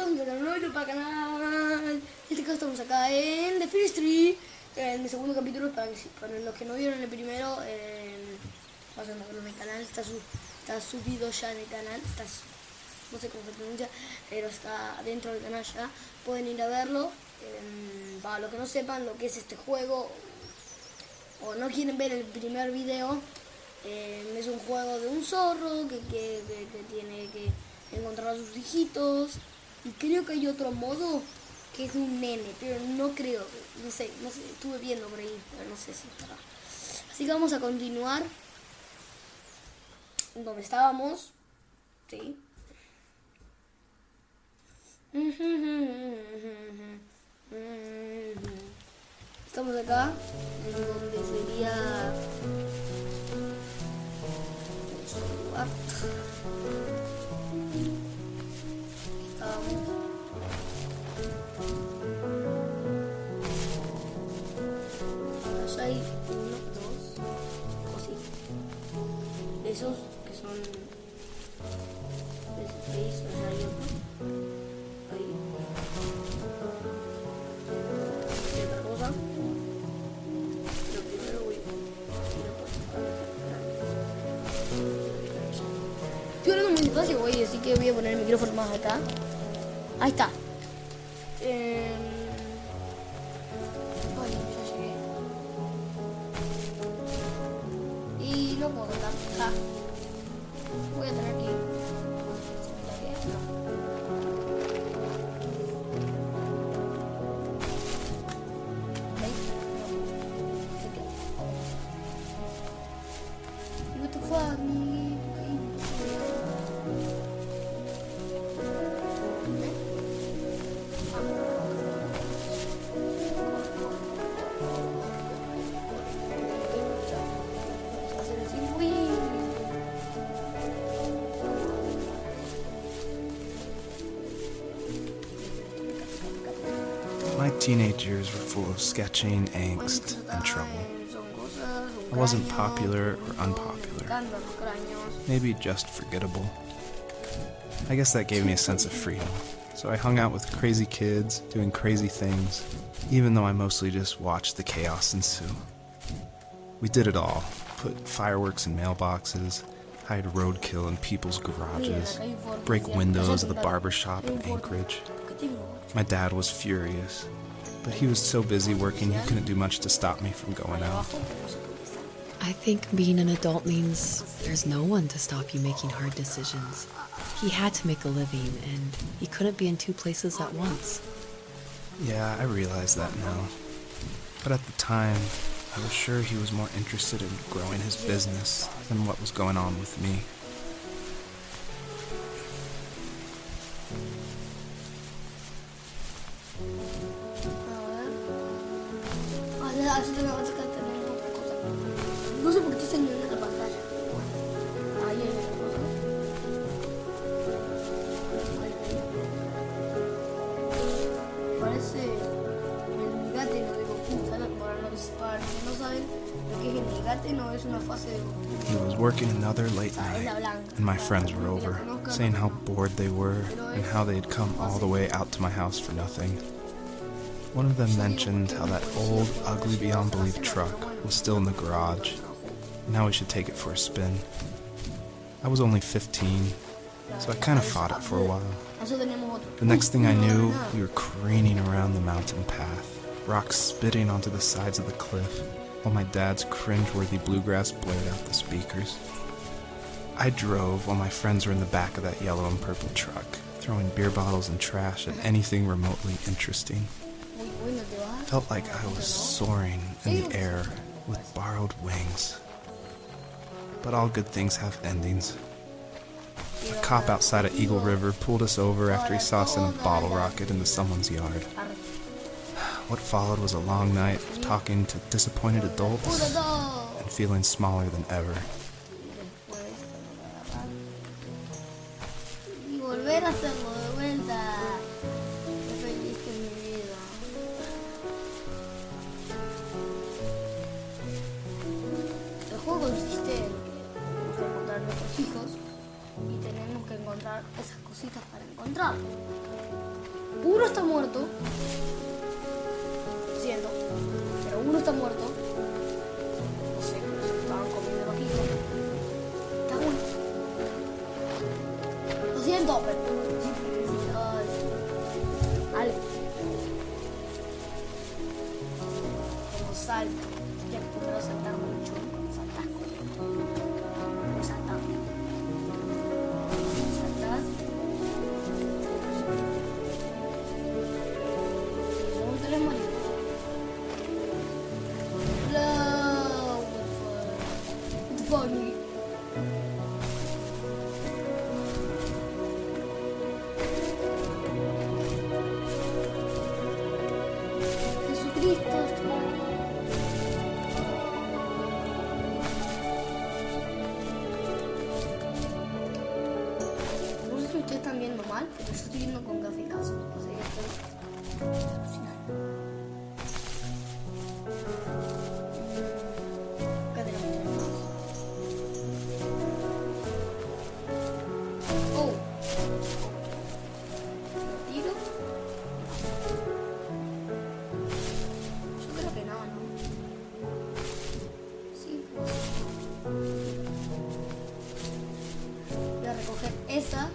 un nuevo video para el canal. En este caso estamos acá en The Fear Street, en mi segundo capítulo. Para los que no vieron el primero, vayan a verlo en el canal. Está subido ya en el canal. No sé cómo se pronuncia, pero está dentro del canal ya. Pueden ir a verlo. Para los que no sepan lo que es este juego o no quieren ver el primer video, es un juego de un zorro que tiene que encontrar a sus hijitos, y creo que hay otro modo que es de un nene, pero no creo, no sé, estuve viendo por ahí, pero no sé si estará. Así que vamos a continuar donde estábamos, ¿sí? Estamos acá, en donde sería... Allá hay uno, dos, o sí. Esos que son... ¿Veis? Allá hay otro. Ahí. ¿Y otra cosa? Pero primero voy a ir Estoy hablando muy despacio, güey, así que voy a poner el micrófono más acá. Ahí está. Ay, ya llegué. Y no puedo contar. Voy a tener que ir. What the fuck, My teenage years were full of sketching, angst, and trouble. I wasn't popular or unpopular, maybe just forgettable. I guess that gave me a sense of freedom, so I hung out with crazy kids, doing crazy things, even though I mostly just watched the chaos ensue. We did it all, put fireworks in mailboxes, hide roadkill in people's garages, break windows of the barber shop in Anchorage. My dad was furious, but he was so busy working he couldn't do much to stop me from going out. I think being an adult means there's no one to stop you making hard decisions. He had to make a living, and he couldn't be in two places at once. Yeah, I realize that now. But at the time, I was sure he was more interested in growing his business than what was going on with me. No sé por qué estoy señalando la pantalla. Ahí hay otra cosa. Parece el Nigate no de Goku, ¿sabes? Para los que no saben lo que es el Nigate, no es una fase de Goku. He was working another late night, and my friends were over, saying how bored they were and how they'd come all the way out to my house for nothing. One of them mentioned how that old, ugly beyond belief truck was still in the garage, and how we should take it for a spin. I was only 15, so I kind of fought it for a while. The next thing I knew, we were careening around the mountain path, rocks spitting onto the sides of the cliff, while my dad's cringeworthy bluegrass blared out the speakers. I drove while my friends were in the back of that yellow and purple truck, throwing beer bottles and trash at anything remotely interesting. Felt like I was soaring in the air with borrowed wings. But all good things have endings. A cop outside of Eagle River pulled us over after he saw us in a bottle rocket into someone's yard. What followed was a long night of talking to disappointed adults and feeling smaller than ever. Consiste en que tenemos que encontrar a nuestros hijos y tenemos que encontrar esas cositas para encontrarlos. Uno está muerto. Lo siento. Pero uno está muerto. No sé, se estaban comiendo loquito. Está uno. Lo siento, pero... Algo. Como salto. Ya que puedo saltar mucho. Saltas correcto. Saltar. Saltas. Son tres maridos. What the fuck, Luigi? Jesucristo. No sé si ustedes están viendo mal, pero yo estoy viendo con gráficas. O sea, esto es alucinante. Acá tenemos. Oh. Tiro. Yo creo que no, ¿no? Sí, pues. Voy a recoger esa.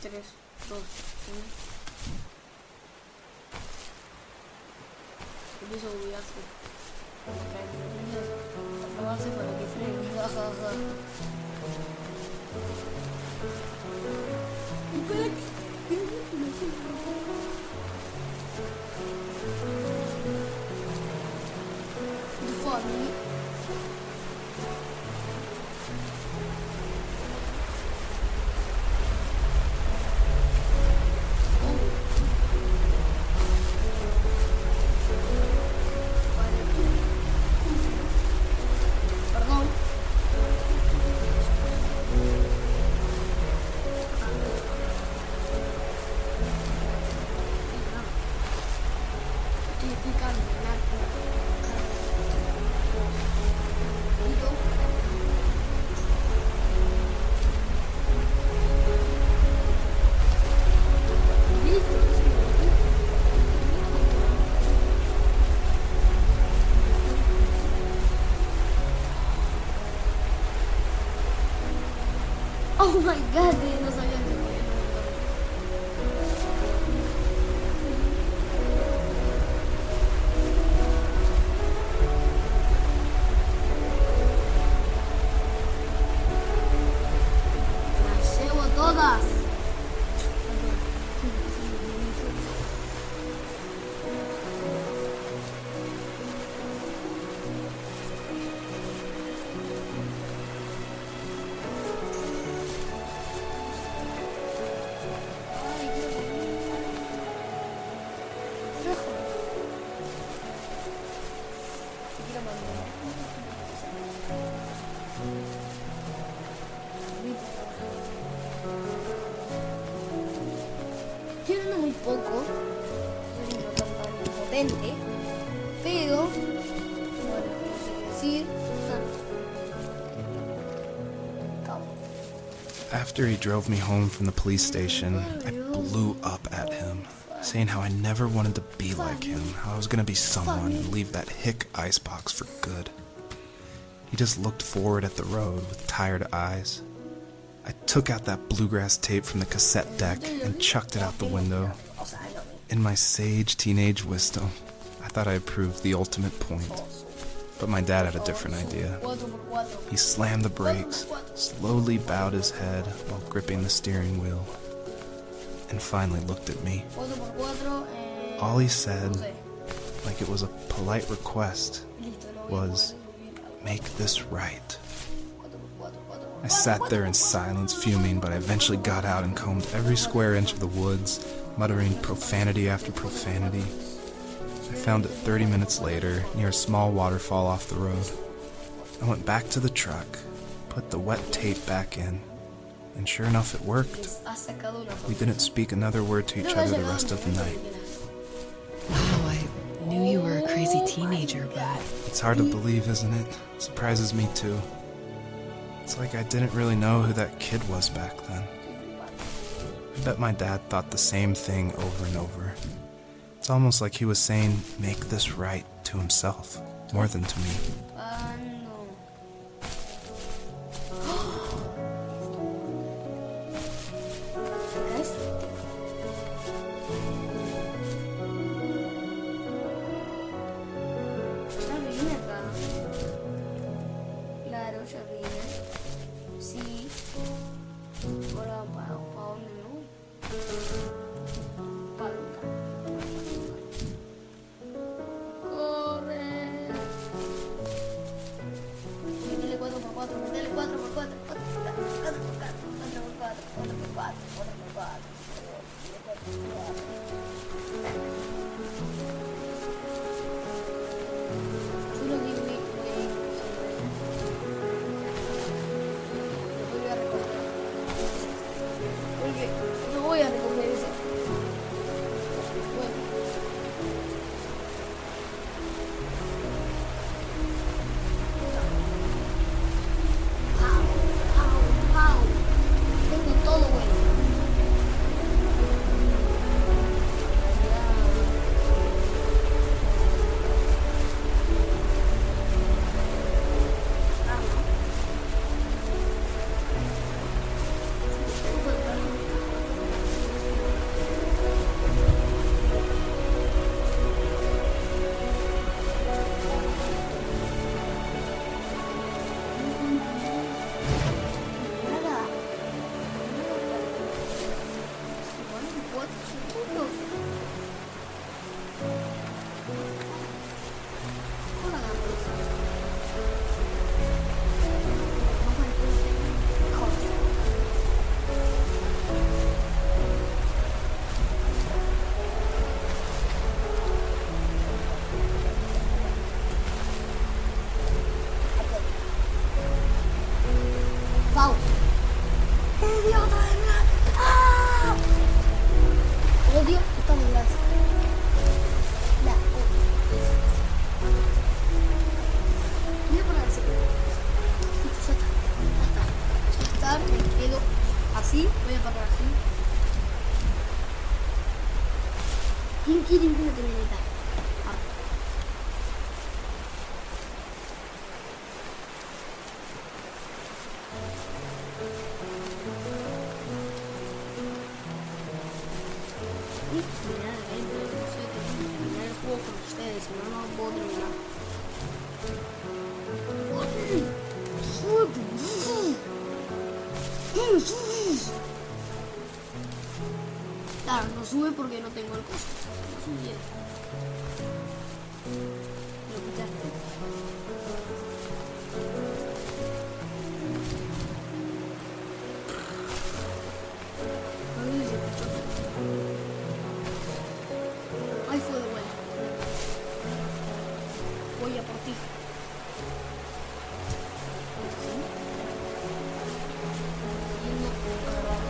Tres, dos, uno. Empiezo a olvidarse. A probarse para que frene. Jajaja. Funny. Perdón. Estoy picando. Oh my god, no sabía que podía. Las llevo todas. Estoy hablando muy poco, no soy tan potente, pero bueno, no sé qué decir. After he drove me home from the police station, I blew up at him, saying how I never wanted to be like him, how I was gonna be someone and leave that hick icebox for good. He just looked forward at the road with tired eyes. I took out that bluegrass tape from the cassette deck and chucked it out the window. In my sage teenage wisdom, I thought I had proved the ultimate point. But my dad had a different idea. He slammed the brakes, slowly bowed his head while gripping the steering wheel, and finally looked at me. All he said, like it was a polite request, was, "Make this right." I sat there in silence, fuming, but I eventually got out and combed every square inch of the woods, muttering profanity after profanity. I found it 30 minutes later, near a small waterfall off the road. I went back to the truck, put the wet tape back in, And sure enough, it worked. Has sacado una foto. We didn't speak another word to each Creo que ha other the llegado rest of the un night. momento que Wow, I knew you were a crazy teenager, but It's hard to believe, isn't it? Surprises me too. It's like I didn't really know who that kid was back then. I bet my dad thought the same thing over and over. It's almost like he was saying, make this right to himself, more than to me. Ah, no. ¿Ves? Ya vine acá. Claro, ya vine. Sí. Ahora, ¿para dónde me voy? Para el lugar. Corre. Métele 4x4, métele 4x4, 4x4, 4x4. Voy a recoger ese. Bueno. Pau. Tengo todo bueno. Nada. Bueno, 4 segundos. Hola, Gabriela. Vamos a empezar. Cosa. Pau. ¡Idiota de mierda! ¡Ah! Odio esta ambulancia. La odio. Voy a poner así. Listo, ya está. Me quedo así. Voy a parar así. ¿Quién quiere una camioneta? Terminar el gameplay, no sé, terminar el juego con ustedes, si no, no puedo terminar. Claro, no sube porque no tengo el costo. No sube. Lo quitaste. Ay, se escuchó. Ahí fue de vuelta. Voy a por ti. Yendo para abajo.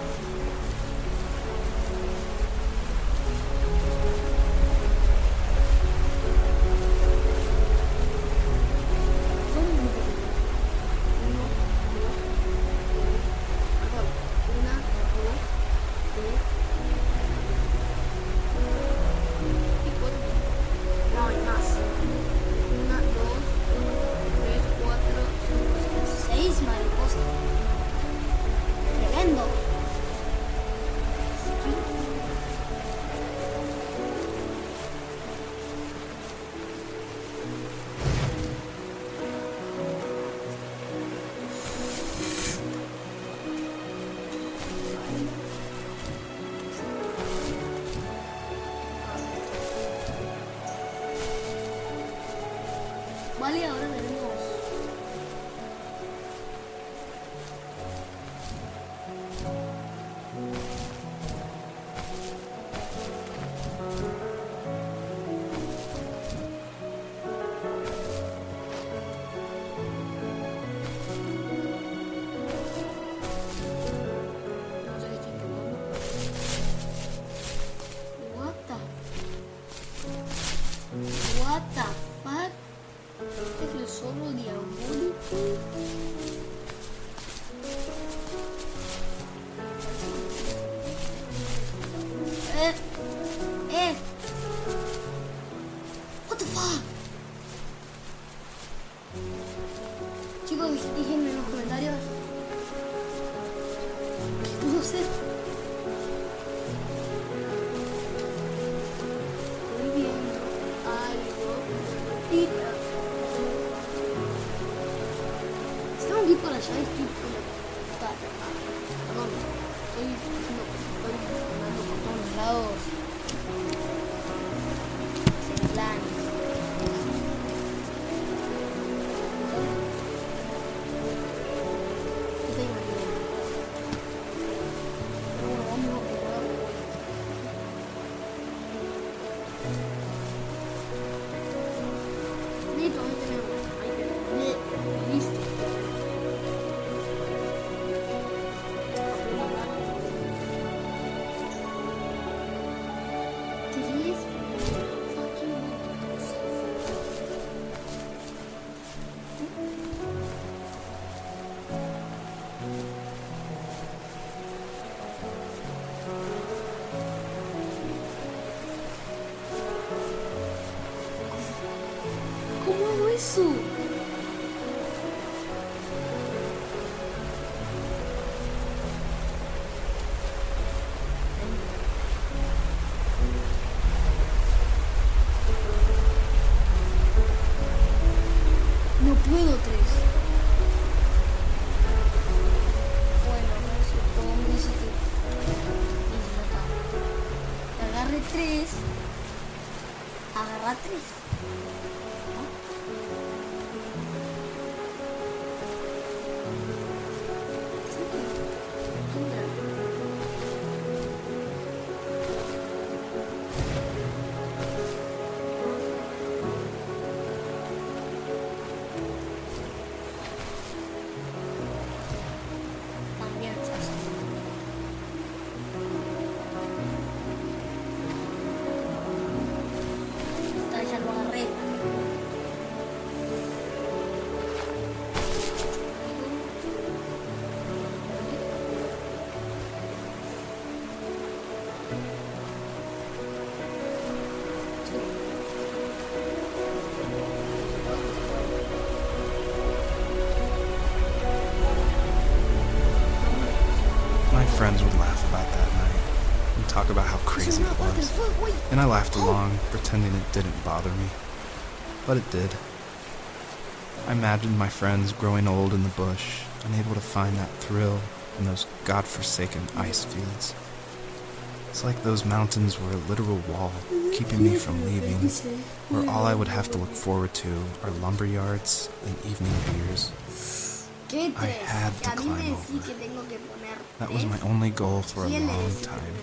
sé. Estoy viendo algo. Y estamos aquí por allá y estoy perdón, estoy andando por todos lados. Sin planes. ¿Cómo hago eso? No puedo tres. Bueno, a ver si puedo me dice que agarre tres. Agarra tres. Ya lo agarré. My friends would laugh about that night and talk about how crazy it was. And I laughed along, pretending it didn't bother me. But it did. I imagined my friends growing old in the bush, unable to find that thrill in those godforsaken ice fields. It's like those mountains were a literal wall, keeping me from leaving, where all I would have to look forward to are lumber yards and evening beers. I had to climb over. That was my only goal for a long time.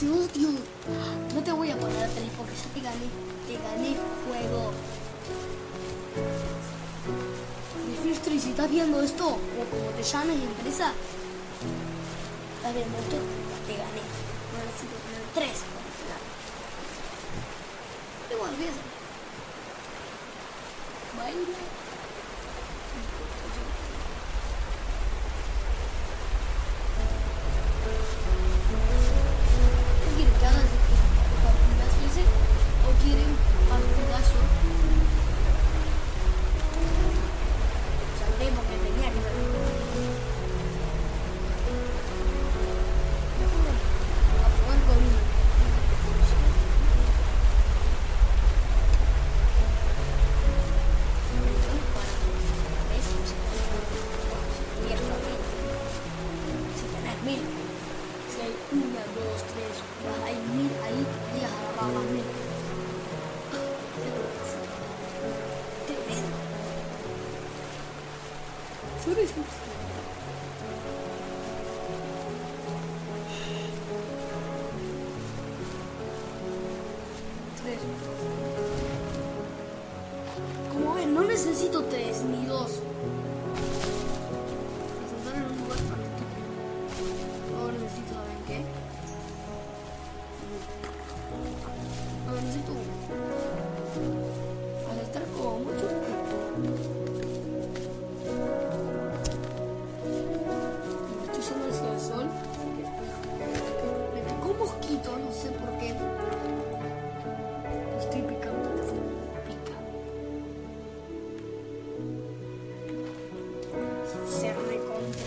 Dios, no te voy a poner a 3 porque ya te gané juego. Mi Firstry, si estás viendo esto, o como te llames empresa, estás viendo esto, te gané. No necesito poner 3 para ganar. Igual, empieza. Baila. ¿Quieren que hagan partidas ese? ¿O quieren partidazo? Sabré porque tenía que ver. A jugar con uno. Si tenés 1000. Si hay 1, 2, 3, hay 1000 ahí, podrías agarrar las 1000. Tremendo. Sobre eso. Tres. Como ven, no necesito 3 ni 2. Sentar en un lugar práctico. No necesito, ¿saben qué? No necesito uno. Al estar como mucho.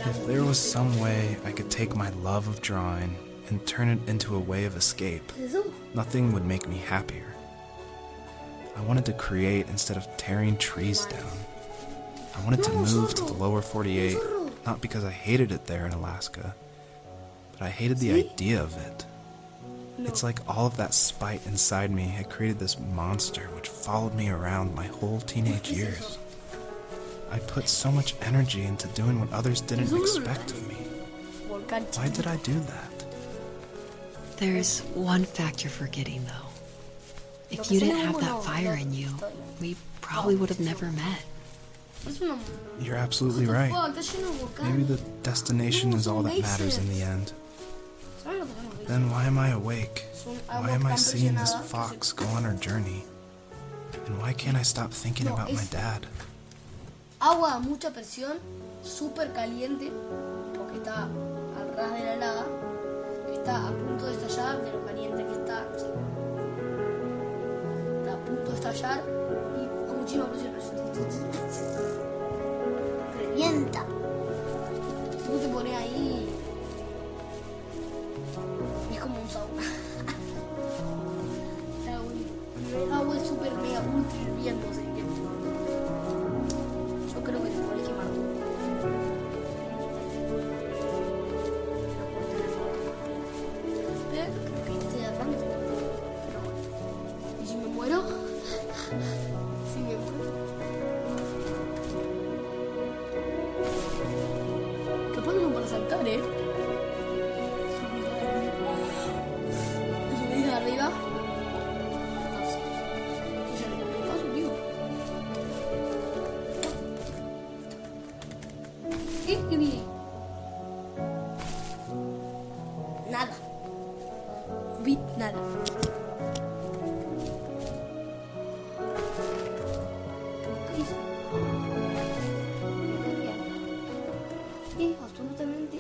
If there was some way I could take my love of drawing and turn it into a way of escape, ¿Eso? nothing would make me happier. I wanted to create instead of tearing trees down. I wanted to move to the lower 48, not because I hated it there in Alaska, but I hated the idea of it. It's like all of that spite inside me had created this monster which followed me around my whole teenage years. I put so much energy into doing what others didn't expect of me. Why did I do that? There's one fact you're forgetting, though. If you didn't have that fire in you, we probably would have never met. You're absolutely right. Maybe the destination is all that matters in the end. Then why am I awake? Why am I seeing this fox go on her journey? And why can't I stop thinking about my dad? Agua a mucha presión, súper caliente, porque está al ras de la lava, está a punto de estallar de lo caliente que está. Sí. Está a punto de estallar y con muchísima presión. Revienta. Si tú te pones ahí, es como un sauna. El agua es súper mega ultra hirviendo, así que yo creo que te podés quemar todo. Pero creo que estoy atrás. Pero bueno. ¿Y si me muero? Si me muero. Capaz no para saltar, subís arriba. ¿Qué vi? Nada. Vi nada. ¿Qué hizo? Y absolutamente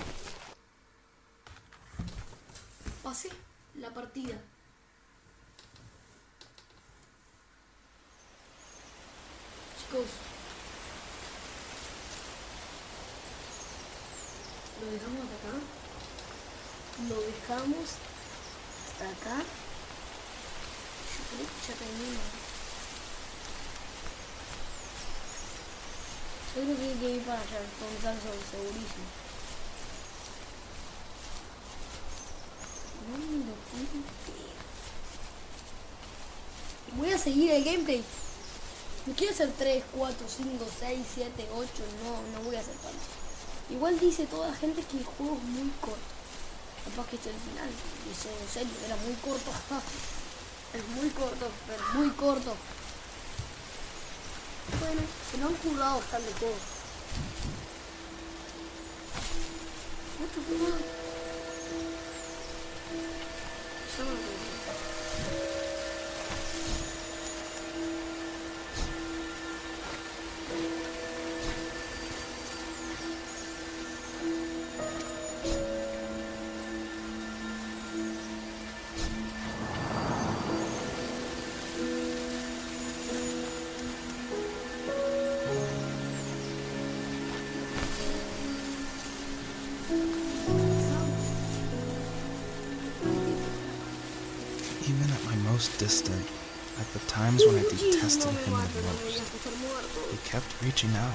pasé la partida. Chicos, lo dejamos hasta acá. Lo dejamos hasta acá. Yo creo que ya termino. Yo creo que hay que ir para allá con Salso, segurísimo. No me lo puedo creer. Voy a seguir el gameplay. No quiero hacer 3, 4, 5, 6, 7, 8. No voy a hacer tanto. Igual dice toda la gente que el juego es muy corto. Capaz que este es el final. Dice en serio, era muy corto. Es muy corto, pero muy corto. Bueno, se lo han currado bastante todo. What the fuck? Yo no lo entiendo. Even at my most distant, at the times when I detested him the most, he kept reaching out.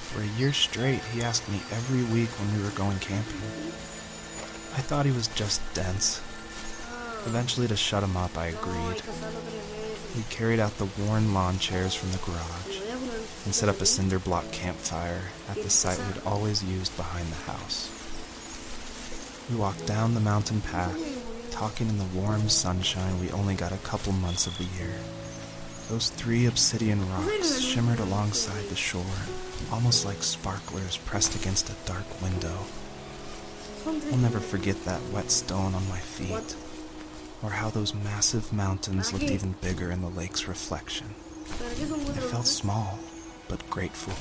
For a year straight, he asked me every week when we were going camping. I thought he was just dense. Eventually, to shut him up, I agreed. We carried out the worn lawn chairs from the garage and set up a cinder block campfire at the site we'd always used behind the house. We walked down the mountain path, talking in the warm sunshine we only got a couple months of the year. Those 3 obsidian rocks shimmered alongside the shore, almost like sparklers pressed against a dark window. I'll never forget that wet stone on my feet, or how those massive mountains looked even bigger in the lake's reflection. I felt small, but grateful.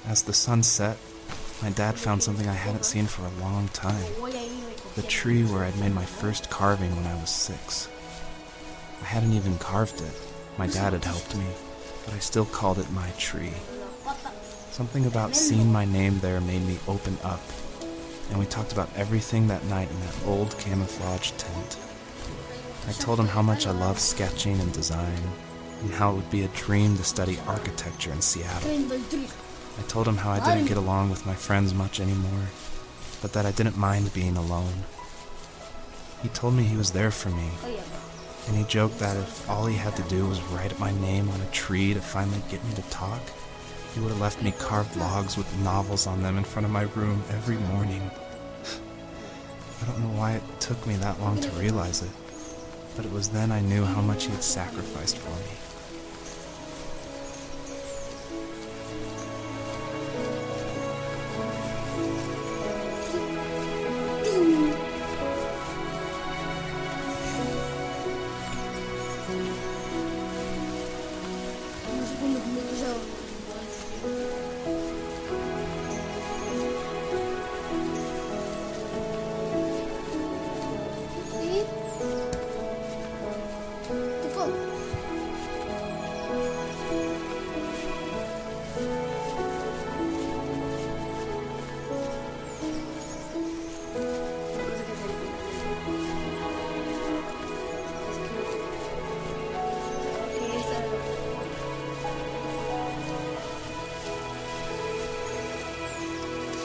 As the sun set, my dad found something I hadn't seen for a long time. The tree where I'd made my first carving when I was 6. I hadn't even carved it. My dad had helped me, but I still called it my tree. Something about seeing my name there made me open up, and we talked about everything that night in that old camouflage tent. I told him how much I love sketching and design, and how it would be a dream to study architecture in Seattle. I told him how I didn't get along with my friends much anymore, but that I didn't mind being alone. He told me he was there for me, and he joked that if all he had to do was write my name on a tree to finally get me to talk, he would have left me carved logs with novels on them in front of my room every morning. I don't know why it took me that long to realize it, but it was then I knew how much he had sacrificed for me.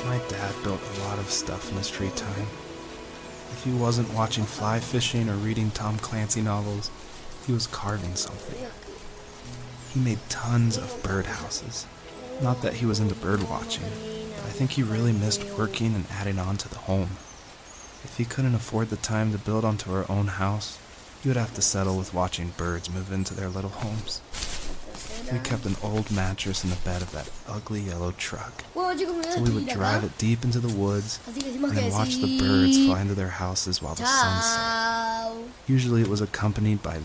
My dad built a lot of stuff in his free time. If he wasn't watching fly fishing or reading Tom Clancy novels, he was carving something. He made tons of birdhouses. Not that he was into bird watching, but I think he really missed working and adding on to the home. If he couldn't afford the time to build onto our own house, he would have to settle with watching birds move into their little homes. We kept an old mattress in the bed of that ugly yellow truck, so we would drive it deep into the woods and then watch the birds fly into their houses while the sun set. Usually it was accompanied by